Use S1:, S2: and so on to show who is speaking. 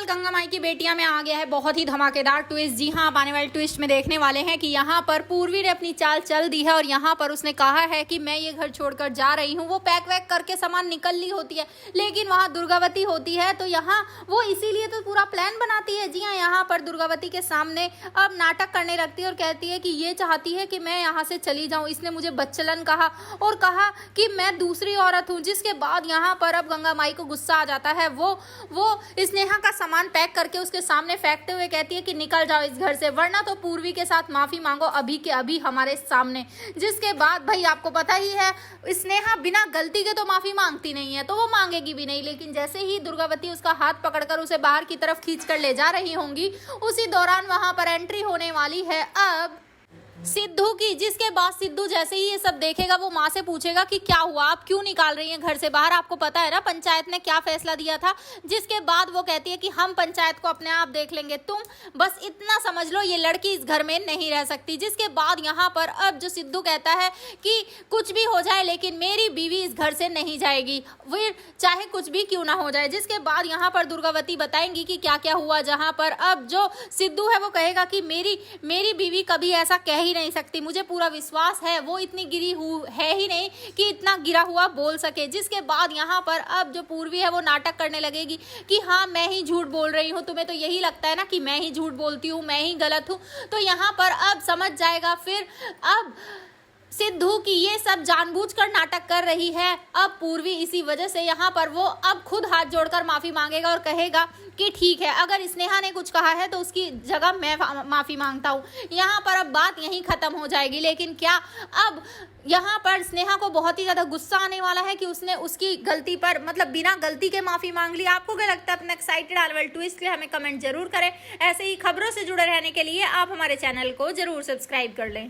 S1: गंगा माई की बेटियां में आ गया है बहुत ही धमाकेदार ट्विस्ट। जी हाँ, आप आने वाले ट्विस्ट में देखने वाले हैं कि यहाँ पर पूर्वी ने अपनी चाल चल दी है और यहाँ पर उसने कहा है कि मैं ये घर छोड़कर जा रही हूँ। वो पैक वैक करके सामान निकल ली होती है, लेकिन वहाँ दुर्गावती होती है तो यहाँ वो इसीलिए तो पूरा प्लान बनाती है। जी हाँ, यहाँ पर दुर्गावती के सामने अब नाटक करने लगती है और कहती है कि ये चाहती है कि मैं यहाँ से चली जाऊँ। इसने मुझे बच्चलन कहा और कहा कि मैं दूसरी औरत हूँ। जिसके बाद यहाँ पर अब गंगा माई को गुस्सा आ जाता है। वो स्नेहा का सामान पैक करके उसके सामने फेंकते हुए कहती है कि निकल जाओ इस घर से, वरना तो पूर्वी के साथ माफी मांगो अभी के अभी हमारे सामने। जिसके बाद भाई आपको पता ही है स्नेहा बिना गलती के तो माफी मांगती नहीं है, तो वो मांगेगी भी नहीं। लेकिन जैसे ही दुर्गावती उसका हाथ पकड़कर उसे बाहर की तरफ खींचकर ले जा रही होंगी, उसी दौरान वहां पर एंट्री होने वाली है अब सिद्धू की। जिसके बाद सिद्धू जैसे ही ये सब देखेगा वो माँ से पूछेगा कि क्या हुआ, आप क्यों निकाल रही हैं घर से बाहर, आपको पता है ना पंचायत ने क्या फैसला दिया था। जिसके बाद वो कहती है कि हम पंचायत को अपने आप देख लेंगे, तुम बस इतना समझ लो ये लड़की इस घर में नहीं रह सकती। जिसके बाद यहाँ पर अब जो सिद्धू कहता है कि कुछ भी हो जाए लेकिन मेरी बीवी इस घर से नहीं जाएगी, फिर चाहे कुछ भी क्यों ना हो जाए। जिसके बाद यहाँ पर दुर्गावती बताएंगी कि क्या क्या हुआ। जहाँ पर अब जो सिद्धू है वो कहेगा कि मेरी बीवी कभी ऐसा कह ही नहीं सकती, मुझे पूरा विश्वास है वो इतनी गिरी है ही नहीं कि इतना गिरा हुआ बोल सके। जिसके बाद यहाँ पर अब जो पूर्वी है वो नाटक करने लगेगी कि हाँ मैं ही झूठ बोल रही हूँ, तुम्हें तो यही लगता है ना कि मैं ही झूठ बोलती हूँ, मैं ही गलत हूँ। तो यहाँ पर अब समझ जाएगा फिर अब सिद्धू की ये सब जानबूझकर नाटक कर रही है अब पूर्वी। इसी वजह से यहाँ पर वो अब खुद हाथ जोड़कर माफी मांगेगा और कहेगा कि ठीक है, अगर स्नेहा ने कुछ कहा है तो उसकी जगह मैं माफी मांगता हूँ। यहाँ पर अब बात यहीं खत्म हो जाएगी। लेकिन क्या अब यहाँ पर स्नेहा को बहुत ही ज्यादा गुस्सा आने वाला है कि उसने उसकी गलती पर मतलब बिना गलती के माफी मांग ली। आपको क्या लगता है? अपना एक्साइटेड आने वाले ट्विस्ट के लिए हमें कमेंट जरूर करें। ऐसे ही खबरों से जुड़े रहने के लिए आप हमारे चैनल को जरूर सब्सक्राइब कर लें।